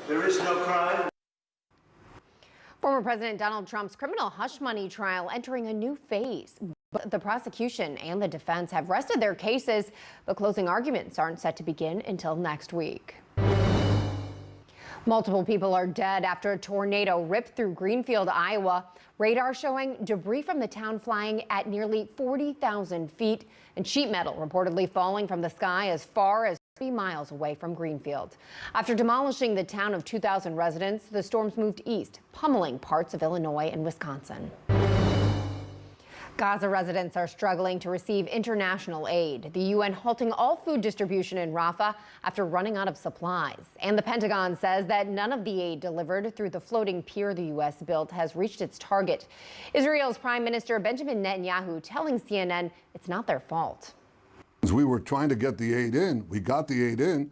There is no crime. Former President Donald Trump's criminal hush money trial entering a new phase. The prosecution and the defense have rested their cases, but closing arguments aren't set to begin until next week. Multiple people are dead after a tornado ripped through Greenfield, Iowa. Radar showing debris from the town flying at nearly 40,000 feet and sheet metal reportedly falling from the sky as far as 3 miles away from Greenfield. After demolishing the town of 2,000 residents, the storms moved east, pummeling parts of Illinois and Wisconsin. Gaza residents are struggling to receive international aid. The UN halting all food distribution in Rafah after running out of supplies. And the Pentagon says that none of the aid delivered through the floating pier the U.S. built has reached its target. Israel's Prime Minister Benjamin Netanyahu telling CNN it's not their fault. We were trying to get the aid in. We got the aid in.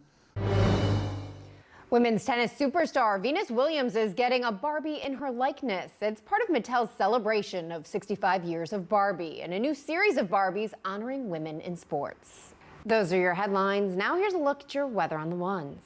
Women's tennis superstar Venus Williams is getting a Barbie in her likeness. It's part of Mattel's celebration of 65 years of Barbie and a new series of Barbies honoring women in sports. Those are your headlines. Now here's a look at your weather on the ones.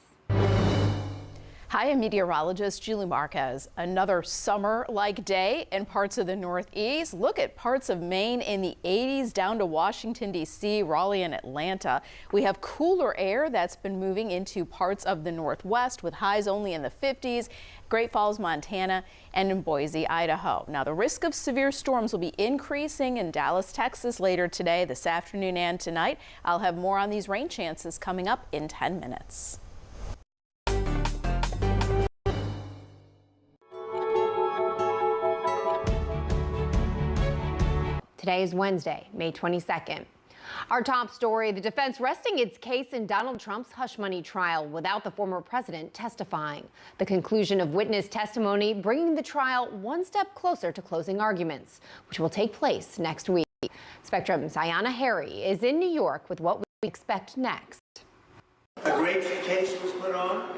Hi, I'm meteorologist Julie Marquez. Another summer-like day in parts of the Northeast. Look at parts of Maine in the 80s down to Washington, D.C., Raleigh, and Atlanta. We have cooler air that's been moving into parts of the Northwest with highs only in the 50s, Great Falls, Montana, and in Boise, Idaho. Now, the risk of severe storms will be increasing in Dallas, Texas later today, this afternoon, and tonight. I'll have more on these rain chances coming up in 10 minutes. Today is Wednesday, May 22nd. Our top story, the defense resting its case in Donald Trump's hush money trial without the former president testifying. The conclusion of witness testimony bringing the trial one step closer to closing arguments, which will take place next week. Spectrum's Ayana Harry is in New York with what we expect next. A great case was put on.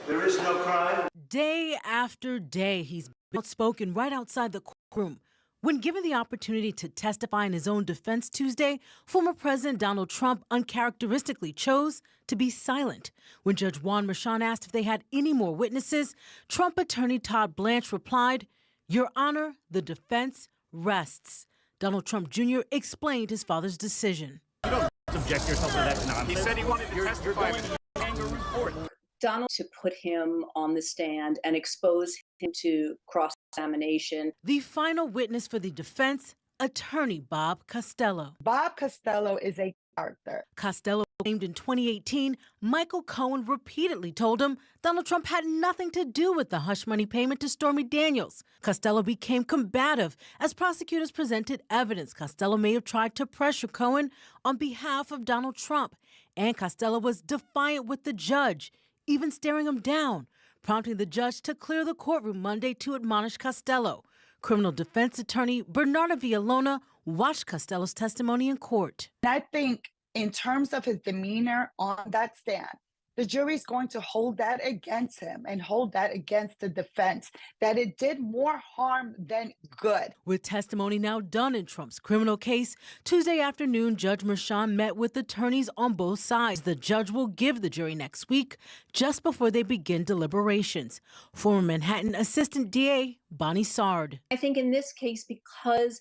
There is no crime. Day after day, he's been outspoken right outside the courtroom. When given the opportunity to testify in his own defense Tuesday, former President Donald Trump uncharacteristically chose to be silent. When Judge Juan Merchan asked if they had any more witnesses, Trump attorney Todd Blanche replied, "Your Honor, the defense rests." Donald Trump Jr. explained his father's decision. You don't subject yourself to that nonsense. He said he wanted to testify in the kangaroo court. Donald to put him on the stand and expose him to cross-examination. The final witness for the defense, attorney Bob Costello. Bob Costello is a character. Costello claimed in 2018 Michael Cohen repeatedly told him Donald Trump had nothing to do with the hush money payment to Stormy Daniels. Costello became combative as prosecutors presented evidence Costello may have tried to pressure Cohen on behalf of Donald Trump. And Costello was defiant with the judge, even staring him down, prompting the judge to clear the courtroom Monday to admonish Costello. Criminal defense attorney Bernardo Villalona watched Costello's testimony in court. And I think in terms of his demeanor on that stand, the jury is going to hold that against him and hold that against the defense, that it did more harm than good. With testimony now done in Trump's criminal case, Tuesday afternoon, Judge Merchan met with attorneys on both sides. The judge will give the jury next week, just before they begin deliberations. Former Manhattan Assistant DA Bonnie Sard. I think in this case, because,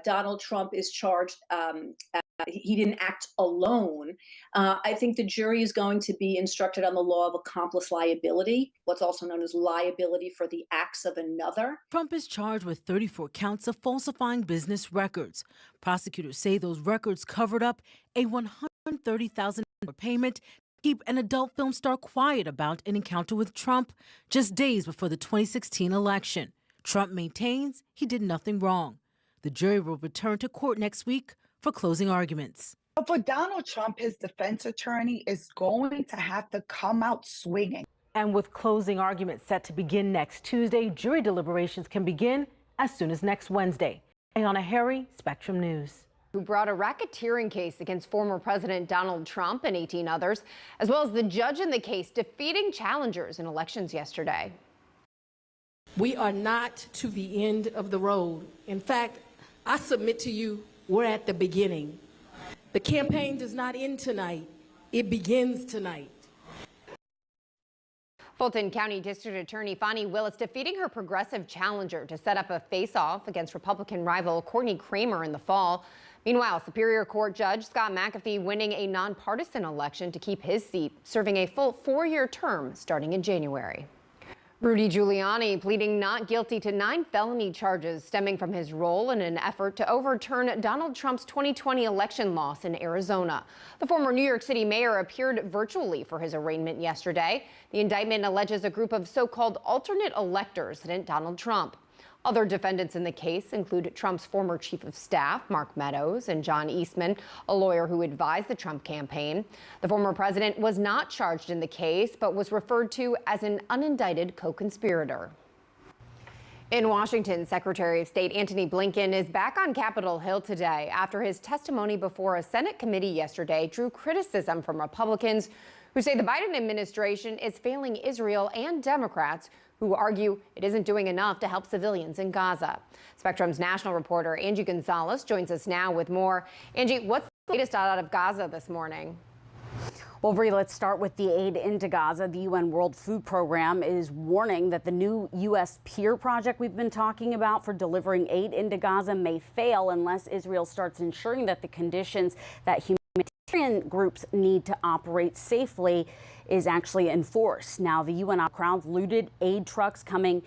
Donald Trump is charged, he didn't act alone. I think the jury is going to be instructed on the law of accomplice liability, what's also known as liability for the acts of another. Trump is charged with 34 counts of falsifying business records. Prosecutors say those records covered up a $130,000 payment to keep an adult film star quiet about an encounter with Trump just days before the 2016 election. Trump maintains he did nothing wrong. The jury will return to court next week for closing arguments. But for Donald Trump, his defense attorney is going to have to come out swinging. And with closing arguments set to begin next Tuesday, jury deliberations can begin as soon as next Wednesday. Ayana Harry, Spectrum News. Who brought a racketeering case against former President Donald Trump and 18 others, as well as the judge in the case defeating challengers in elections yesterday. We are not to the end of the road. In fact, I submit to you, we're at the beginning. The campaign does not end tonight. It begins tonight. Fulton County District Attorney Fani Willis defeating her progressive challenger to set up a face-off against Republican rival Courtney Kramer in the fall. Meanwhile, Superior Court Judge Scott McAfee winning a nonpartisan election to keep his seat, serving a full 4-year term starting in January. Rudy Giuliani pleading not guilty to 9 felony charges stemming from his role in an effort to overturn Donald Trump's 2020 election loss in Arizona. The former New York City mayor appeared virtually for his arraignment yesterday. The indictment alleges a group of so-called alternate electors hit Donald Trump. Other defendants in the case include Trump's former chief of staff, Mark Meadows, and John Eastman, a lawyer who advised the Trump campaign. The former president was not charged in the case, but was referred to as an unindicted co-conspirator. In Washington, Secretary of State Antony Blinken is back on Capitol Hill today after his testimony before a Senate committee yesterday drew criticism from Republicans who say the Biden administration is failing Israel and Democrats who argue it isn't doing enough to help civilians in Gaza. Spectrum's national reporter Angie Gonzalez joins us now with more. Angie, what's the latest out of Gaza this morning? Well, Bree, let's start with the aid into Gaza. The UN World Food Program is warning that the new U.S. PEER project we've been talking about for delivering aid into Gaza may fail unless Israel starts ensuring that the conditions that humanitarian groups need to operate safely is actually enforced. Now, the UN crowd looted aid trucks coming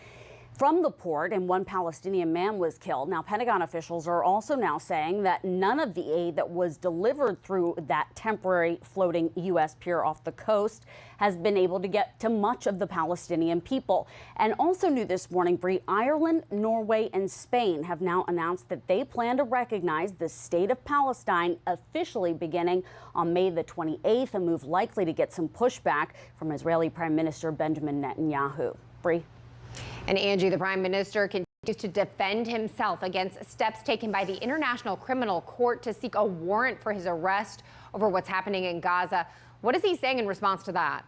from the port, and 1 Palestinian man was killed. Now, Pentagon officials are also now saying that none of the aid that was delivered through that temporary floating U.S. pier off the coast has been able to get to much of the Palestinian people. And also new this morning, Bree, Ireland, Norway, and Spain have now announced that they plan to recognize the state of Palestine officially beginning on May the 28th, a move likely to get some pushback from Israeli Prime Minister Benjamin Netanyahu. Bree? And Angie, the prime minister continues to defend himself against steps taken by the International Criminal Court to seek a warrant for his arrest over what's happening in Gaza. What is he saying in response to that?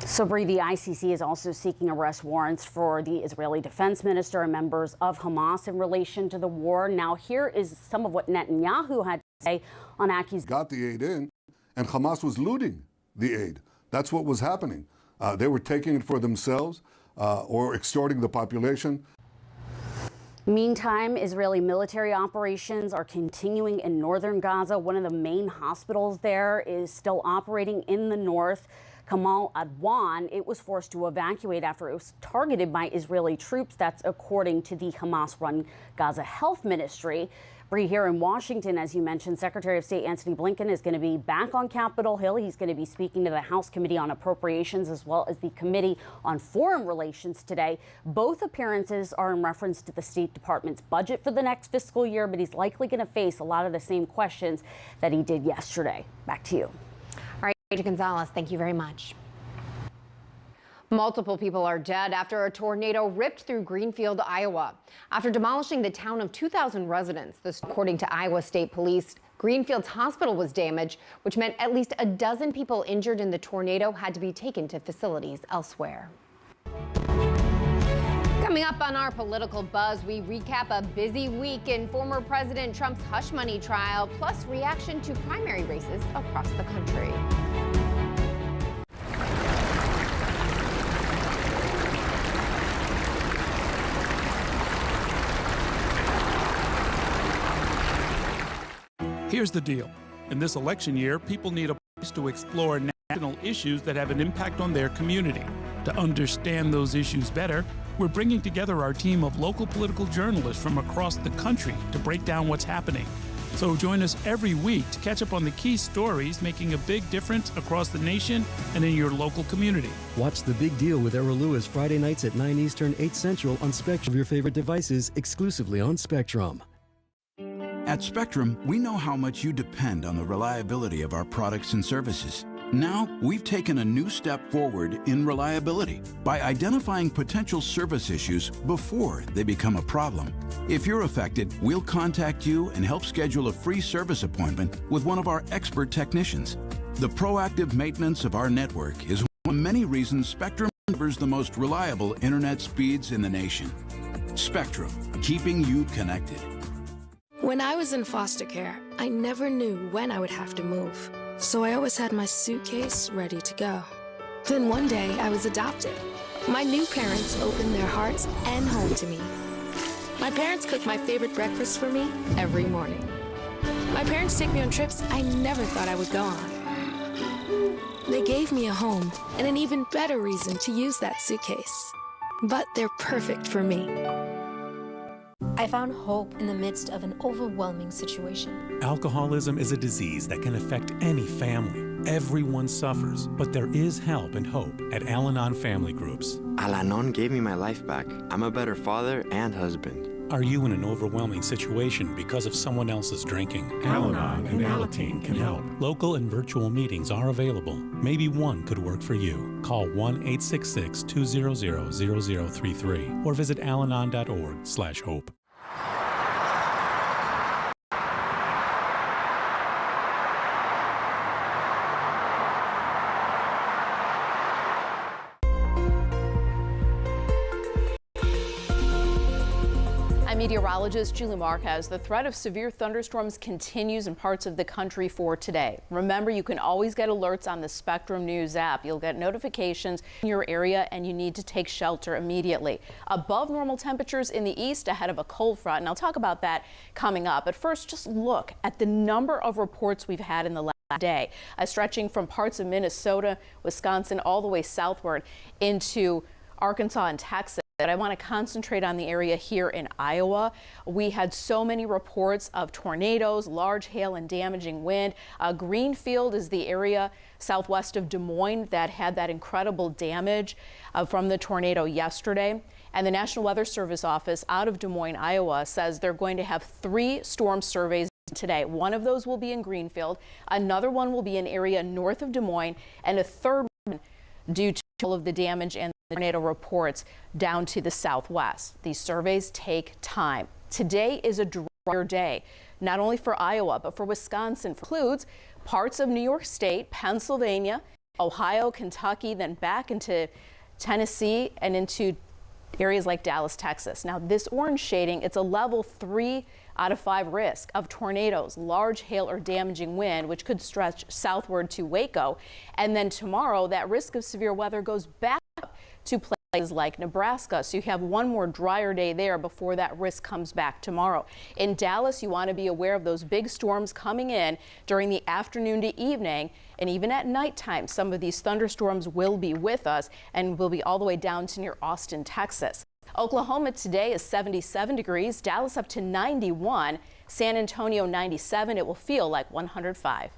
So, Bree, the ICC is also seeking arrest warrants for the Israeli defense minister and members of Hamas in relation to the war. Now, here is some of what Netanyahu had to say on accusations. Got the aid in, and Hamas was looting the aid. That's what was happening. They were taking it for themselves. Or extorting the population. Meantime, Israeli military operations are continuing in northern Gaza. One of the main hospitals there is still operating in the north. Kamal Adwan, it was forced to evacuate after it was targeted by Israeli troops. That's according to the Hamas-run Gaza Health Ministry. Bree, here in Washington, as you mentioned, Secretary of State Antony Blinken is going to be back on Capitol Hill. He's going to be speaking to the House Committee on Appropriations as well as the Committee on Foreign Relations today. Both appearances are in reference to the State Department's budget for the next fiscal year, but he's likely going to face a lot of the same questions that he did yesterday. Back to you. All right, Angie Gonzalez, thank you very much. Multiple people are dead after a tornado ripped through Greenfield, Iowa. After demolishing the town of 2,000 residents, this according to Iowa State Police, Greenfield's hospital was damaged, which meant at least a dozen people injured in the tornado had to be taken to facilities elsewhere. Coming up on our political buzz, we recap a busy week in former President Trump's hush money trial, plus reaction to primary races across the country. Here's the deal. In this election year, people need a place to explore national issues that have an impact on their community. To understand those issues better, we're bringing together our team of local political journalists from across the country to break down what's happening. So join us every week to catch up on the key stories making a big difference across the nation and in your local community. Watch The Big Deal with Errol Lewis Friday nights at 9 Eastern, 8 Central on Spectrum, your favorite devices, exclusively on Spectrum. At Spectrum, we know how much you depend on the reliability of our products and services. Now, we've taken a new step forward in reliability by identifying potential service issues before they become a problem. If you're affected, we'll contact you and help schedule a free service appointment with one of our expert technicians. The proactive maintenance of our network is one of many reasons Spectrum delivers the most reliable internet speeds in the nation. Spectrum, keeping you connected. When I was in foster care, I never knew when I would have to move. So I always had my suitcase ready to go. Then one day, I was adopted. My new parents opened their hearts and home to me. My parents cook my favorite breakfast for me every morning. My parents take me on trips I never thought I would go on. They gave me a home and an even better reason to use that suitcase. But they're perfect for me. I found hope in the midst of an overwhelming situation. Alcoholism is a disease that can affect any family. Everyone suffers, but there is help and hope at Al-Anon Family Groups. Al-Anon gave me my life back. I'm a better father and husband. Are you in an overwhelming situation because of someone else's drinking? Al-Anon and Alateen can help. Local and virtual meetings are available. Maybe one could work for you. Call 1-866-200-0033 or visit alanon.org/hope. I'm meteorologist Julie Marquez. The threat of severe thunderstorms continues in parts of the country for today. Remember, you can always get alerts on the Spectrum News app. You'll get notifications in your area and you need to take shelter immediately. Above normal temperatures in the east ahead of a cold front, and I'll talk about that coming up. But first, just look at the number of reports we've had in the last day, stretching from parts of Minnesota, Wisconsin, all the way southward into Arkansas and Texas. I want to concentrate on the area here in Iowa. We had so many reports of tornadoes, large hail, and damaging wind. Greenfield is the area southwest of Des Moines that had that incredible damage from the tornado yesterday. And the National Weather Service office out of Des Moines, Iowa, says they're going to have 3 storm surveys today. One of those will be in Greenfield. Another one will be an area north of Des Moines, and a third one due to all of the damage and tornado reports down to the southwest. These surveys take time. Today is a drier day, not only for Iowa, but for Wisconsin. Includes parts of New York State, Pennsylvania, Ohio, Kentucky, then back into Tennessee and into areas like Dallas, Texas. Now, this orange shading, it's a level 3 out of 5 risk of tornadoes, large hail or damaging wind, which could stretch southward to Waco. And then tomorrow, that risk of severe weather goes back up to places like Nebraska. So you have one more drier day there before that risk comes back tomorrow. In Dallas, you want to be aware of those big storms coming in during the afternoon to evening. And even at nighttime, some of these thunderstorms will be with us and will be all the way down to near Austin, Texas. Oklahoma today is 77 degrees, Dallas up to 91, San Antonio 97. It will feel like 105.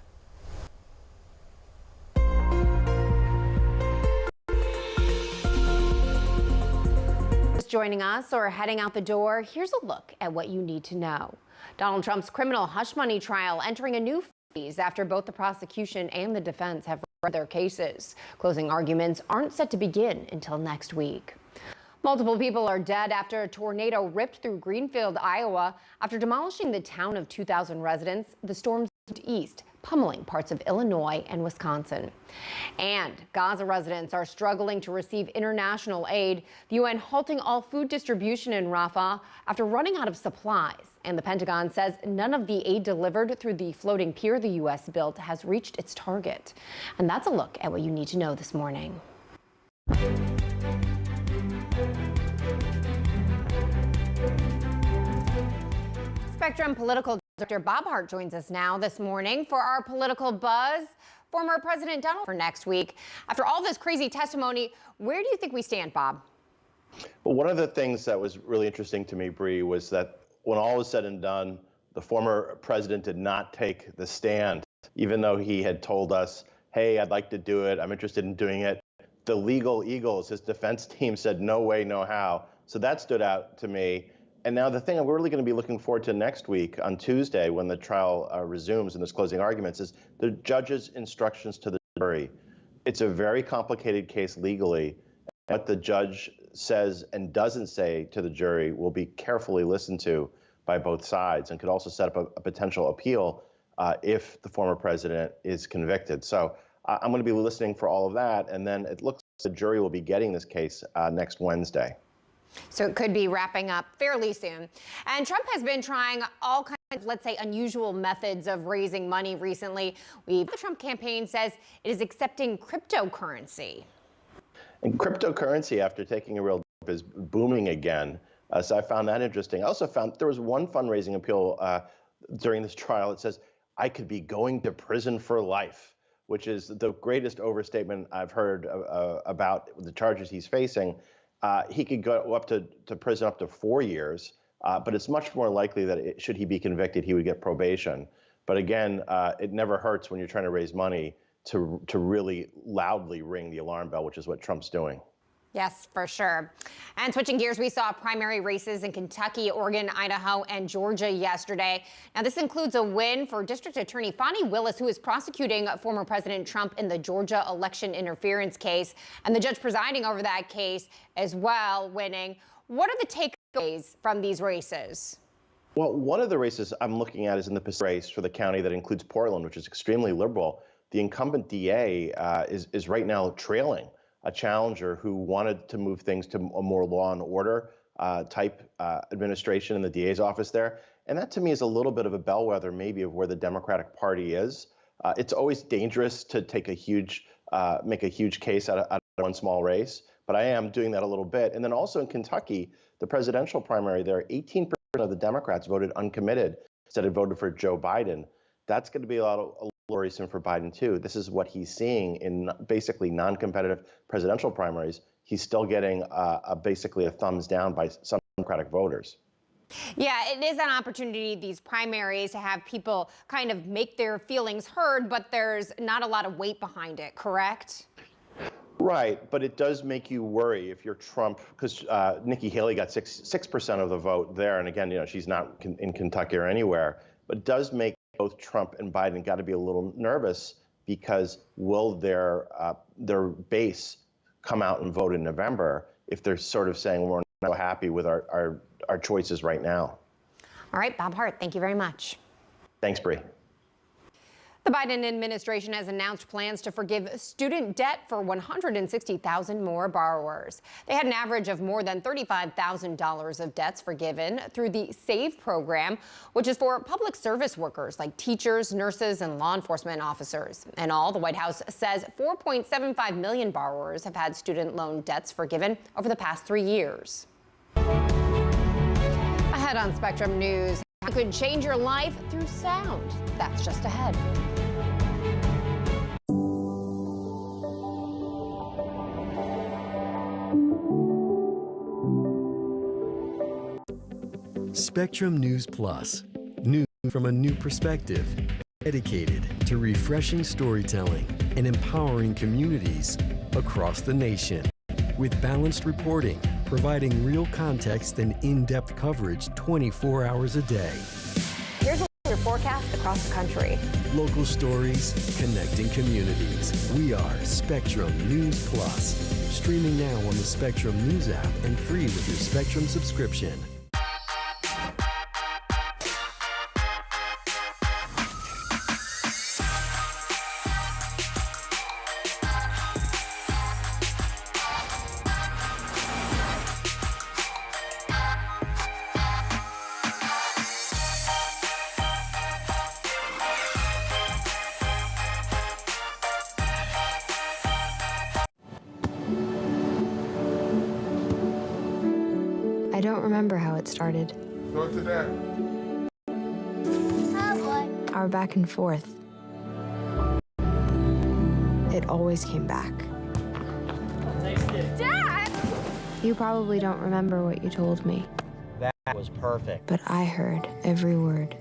Joining us or heading out the door, here's a look at what you need to know. Donald Trump's criminal hush money trial entering a new phase after both the prosecution and the defense have read their cases. Closing arguments aren't set to begin until next week. Multiple people are dead after a tornado ripped through Greenfield, Iowa. After demolishing the town of 2,000 residents, the storm moved east, pummeling parts of Illinois and Wisconsin. And Gaza residents are struggling to receive international aid. The UN halting all food distribution in Rafah after running out of supplies. And the Pentagon says none of the aid delivered through the floating pier the U.S. built has reached its target. And that's a look at what you need to know this morning. Spectrum political director Bob Hart joins us now this morning for our political buzz. Former President Donald for next week. After all this crazy testimony, where do you think we stand, Bob? Well, one of the things that was really interesting to me, Bree, was that when all was said and done, the former president did not take the stand, even though he had told us, hey, I'd like to do it. I'm interested in doing it. The legal eagles, his defense team, said no way, no how. So that stood out to me. And now the thing we're really going to be looking forward to next week on Tuesday when the trial resumes and there's closing arguments is the judge's instructions to the jury. It's a very complicated case legally. What the judge says and doesn't say to the jury will be carefully listened to by both sides and could also set up a potential appeal if the former president is convicted. So I'm going to be listening for all of that. And then it looks like the jury will be getting this case next Wednesday. So it could be wrapping up fairly soon. And Trump has been trying all kinds of, let's say, unusual methods of raising money recently. The Trump campaign says it is accepting cryptocurrency. And cryptocurrency, after taking a real dip, is booming again. So I found that interesting. I also found there was one fundraising appeal during this trial. It says, "I could be going to prison for life," which is the greatest overstatement I've heard about the charges he's facing. He could go up to prison up to 4 years, but it's much more likely that should he be convicted, he would get probation. But again, it never hurts when you're trying to raise money to really loudly ring the alarm bell, which is what Trump's doing. Yes, for sure. And switching gears, we saw primary races in Kentucky, Oregon, Idaho, and Georgia yesterday. Now, this includes a win for District Attorney Fani Willis, who is prosecuting former President Trump in the Georgia election interference case, and the judge presiding over that case as well, winning. What are the takeaways from these races? Well, one of the races I'm looking at is in the Pacific race for the county that includes Portland, which is extremely liberal. The incumbent DA is right now trailing a challenger who wanted to move things to a more law and order type administration in the DA's office there. And that to me is a little bit of a bellwether maybe of where the Democratic Party is. It's always dangerous to take make a huge case out of one small race, but I am doing that a little bit. And then also in Kentucky, the presidential primary there, 18% of the Democrats voted uncommitted instead of voted for Joe Biden. That's going to be a little worrisome for Biden too. This is what he's seeing in basically non-competitive presidential primaries. He's still getting basically a thumbs down by some Democratic voters. Yeah, it is an opportunity, these primaries, to have people kind of make their feelings heard, but there's not a lot of weight behind it, correct? Right, but it does make you worry if you're Trump, because Nikki Haley got 6% of the vote there, and again, she's not in Kentucky or anywhere, but it does make both Trump and Biden got to be a little nervous, because will their base come out and vote in November if they're sort of saying we're not happy with our choices right now? All right, Bob Hart, thank you very much. Thanks, Bree. The Biden administration has announced plans to forgive student debt for 160,000 more borrowers. They had an average of more than $35,000 of debts forgiven through the SAVE program, which is for public service workers like teachers, nurses, and law enforcement officers. In all, the White House says 4.75 million borrowers have had student loan debts forgiven over the past 3 years. Ahead on Spectrum News, how you could change your life through sound. That's just ahead. Spectrum News Plus. News from a new perspective. Dedicated to refreshing storytelling and empowering communities across the nation. With balanced reporting, providing real context and in-depth coverage 24 hours a day. Here's a weather forecast across the country. Local stories, connecting communities. We are Spectrum News Plus. Streaming now on the Spectrum News app and free with your Spectrum subscription. I don't remember how it started. Go to that. Our back and forth. It always came back. Dad! You probably don't remember what you told me, That was perfect. but I heard every word.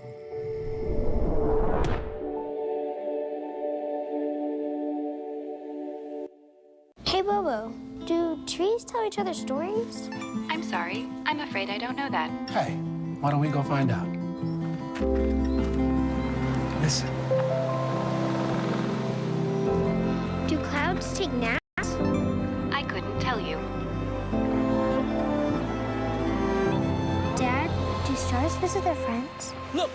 Hey, Bobo, do trees tell each other stories? I'm sorry. I'm afraid I don't know that. Hey, why don't we go find out? Listen. Do clouds take naps? I couldn't tell you. Dad, do stars visit their friends? Look!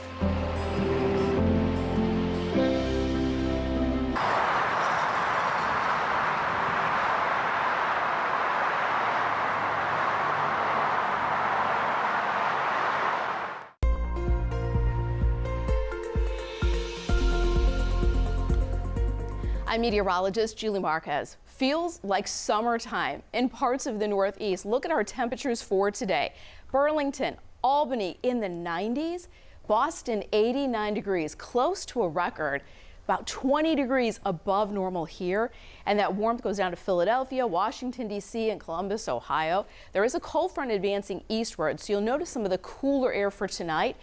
I'm meteorologist Julie Marquez. Feels like summertime in parts of the Northeast. Look at our temperatures for today. Burlington, Albany in the 90s, Boston 89 degrees, close to a record, about 20 degrees above normal here. And that warmth goes down to Philadelphia, Washington, D.C., and Columbus, Ohio. There is a cold front advancing eastward, so you'll notice some of the cooler air for tonight,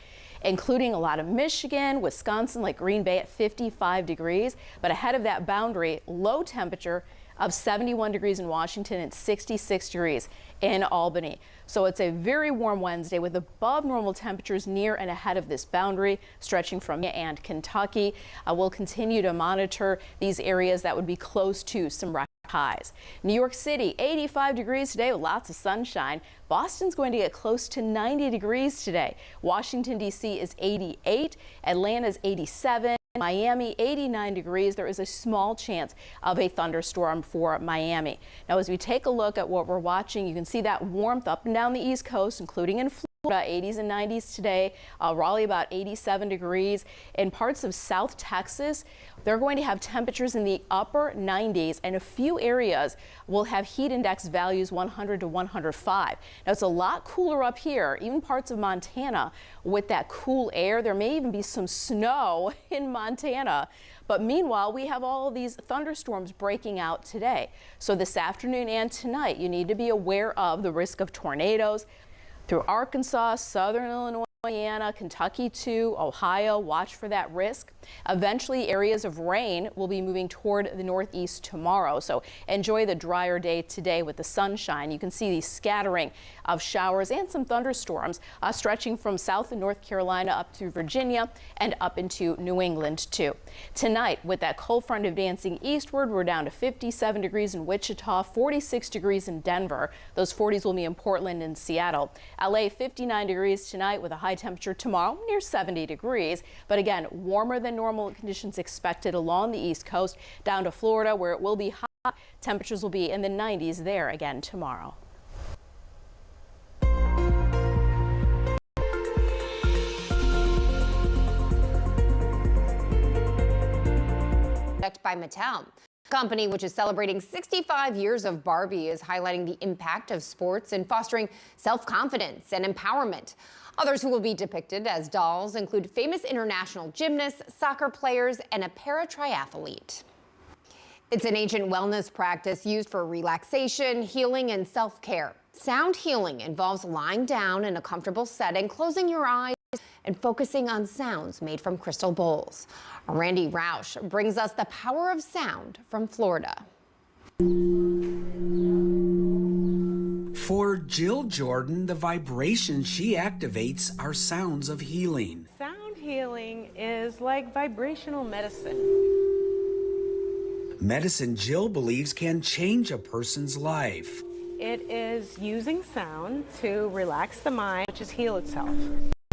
including a lot of Michigan, Wisconsin, like Green Bay at 55 degrees. But ahead of that boundary, low temperature of 71 degrees in Washington and 66 degrees in Albany. So it's a very warm Wednesday with above normal temperatures near and ahead of this boundary stretching from and Kentucky. We'll continue to monitor these areas that would be close to some record highs. New York City, 85 degrees today with lots of sunshine. Boston's going to get close to 90 degrees today. Washington, D.C. is 88. Atlanta's 87. Miami, 89 degrees. There is a small chance of a thunderstorm for Miami. Now, as we take a look at what we're watching, you can see that warmth up and down the East Coast, including in Florida, 80s and 90s today. Raleigh, about 87 degrees. In parts of South Texas, they're going to have temperatures in the upper 90s, and a few areas will have heat index values 100 to 105. Now, it's a lot cooler up here, even parts of Montana with that cool air. There may even be some snow in Montana. But meanwhile, we have all of these thunderstorms breaking out today. So this afternoon and tonight, you need to be aware of the risk of tornadoes through Arkansas, southern Illinois, Indiana, Kentucky too, Ohio. Watch for that risk. Eventually, areas of rain will be moving toward the northeast tomorrow. So enjoy the drier day today with the sunshine. You can see the scattering of showers and some thunderstorms stretching from South and North Carolina up to Virginia and up into New England too. Tonight, with that cold front advancing eastward, we're down to 57 degrees in Wichita, 46 degrees in Denver. Those 40s will be in Portland and Seattle. LA, 59 degrees tonight with a high temperature tomorrow near 70 degrees. But again, warmer than normal conditions expected along the East Coast down to Florida, where it will be hot. Temperatures will be in the 90s there again tomorrow. By Mattel. Company, which is celebrating 65 years of Barbie, is highlighting the impact of sports in fostering self-confidence and empowerment. Others who will be depicted as dolls include famous international gymnasts, soccer players, and a para-triathlete. It's an ancient wellness practice used for relaxation, healing, and self-care. Sound healing involves lying down in a comfortable setting, closing your eyes, and focusing on sounds made from crystal bowls. Randy Roush brings us the power of sound from Florida. For Jill Jordan, the vibrations she activates are sounds of healing. Sound healing is like vibrational medicine. Medicine Jill believes can change a person's life. It is using sound to relax the mind, which is heal itself.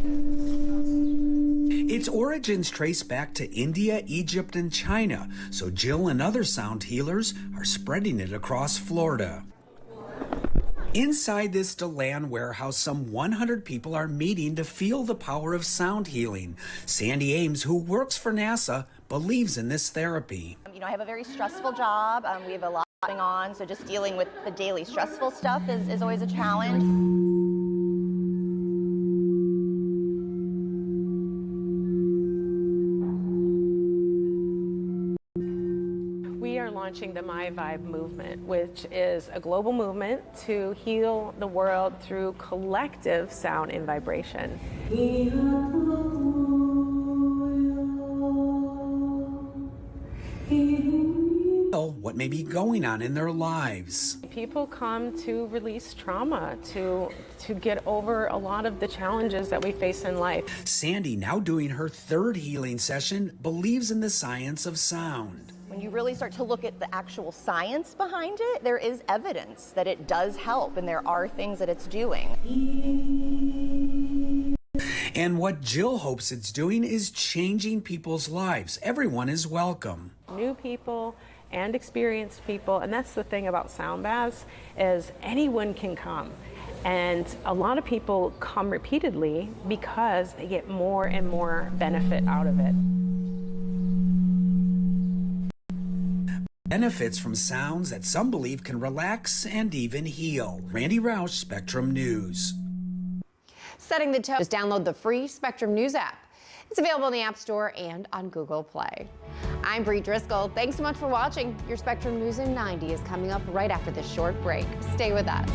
Its origins trace back to India, Egypt, and China, so Jill and other sound healers are spreading it across Florida. Inside this DeLand warehouse, some 100 people are meeting to feel the power of sound healing. Sandy Ames, who works for NASA, believes in this therapy. I have a very stressful job. We have a lot going on, so just dealing with the daily stressful stuff is always a challenge. Launching the My Vibe movement, which is a global movement to heal the world through collective sound and vibration. What may be going on in their lives. People come to release trauma, to get over a lot of the challenges that we face in life. Sandy, now doing her third healing session, believes in the science of sound. When you really start to look at the actual science behind it, there is evidence that it does help and there are things that it's doing. And what Jill hopes it's doing is changing people's lives. Everyone is welcome. New people and experienced people, and that's the thing about sound baths, is anyone can come. And a lot of people come repeatedly because they get more and more benefit out of it. benefits from sounds that some believe can relax and even heal. Randy Roush, Spectrum News. Setting the tone, just download the free Spectrum News app. It's available in the App Store and on Google Play. I'm Bree Driscoll. Thanks so much for watching. Your Spectrum News in 90 is coming up right after this short break. Stay with us.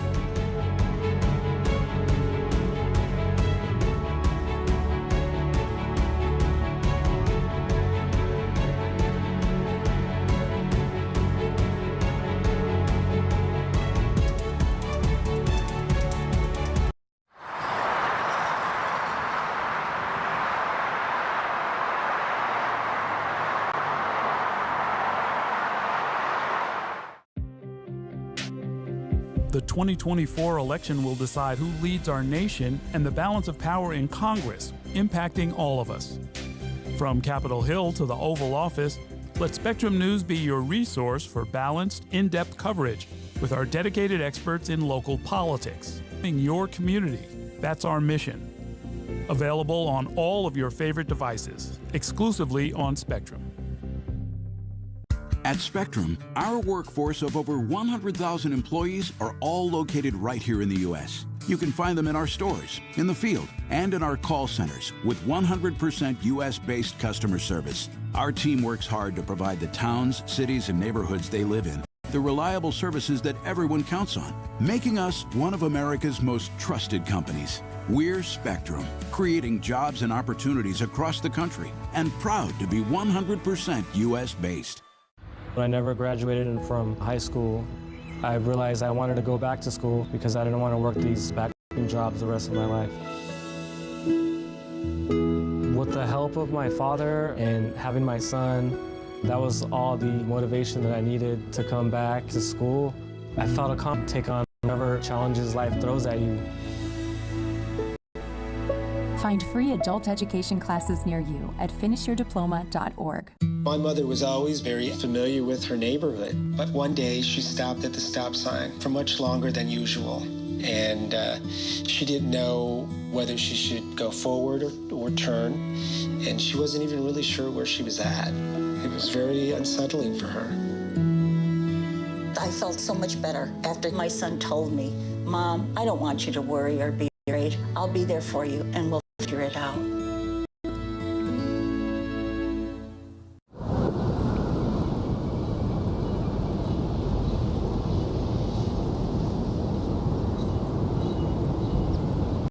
The 2024 election will decide who leads our nation and the balance of power in Congress, impacting all of us. From Capitol Hill to the Oval Office, let Spectrum News be your resource for balanced, in-depth coverage with our dedicated experts in local politics. In your community, that's our mission. Available on all of your favorite devices, exclusively on Spectrum. At Spectrum, our workforce of over 100,000 employees are all located right here in the U.S. You can find them in our stores, in the field, and in our call centers with 100% U.S.-based customer service. Our team works hard to provide the towns, cities, and neighborhoods they live in the reliable services that everyone counts on, making us one of America's most trusted companies. We're Spectrum, creating jobs and opportunities across the country, and proud to be 100% U.S.-based. When I never graduated from high school, I realized I wanted to go back to school because I didn't want to work these back-end jobs the rest of my life. With the help of my father and having my son, that was all the motivation that I needed to come back to school. I felt accomplished, take on whatever challenges life throws at you. Find free adult education classes near you at finishyourdiploma.org. My mother was always very familiar with her neighborhood, but one day she stopped at the stop sign for much longer than usual, and she didn't know whether she should go forward or turn, and she wasn't even really sure where she was at. It was very unsettling for her. I felt so much better after my son told me, "Mom, I don't want you to worry or be afraid. I'll be there for you, and we'll figure it out."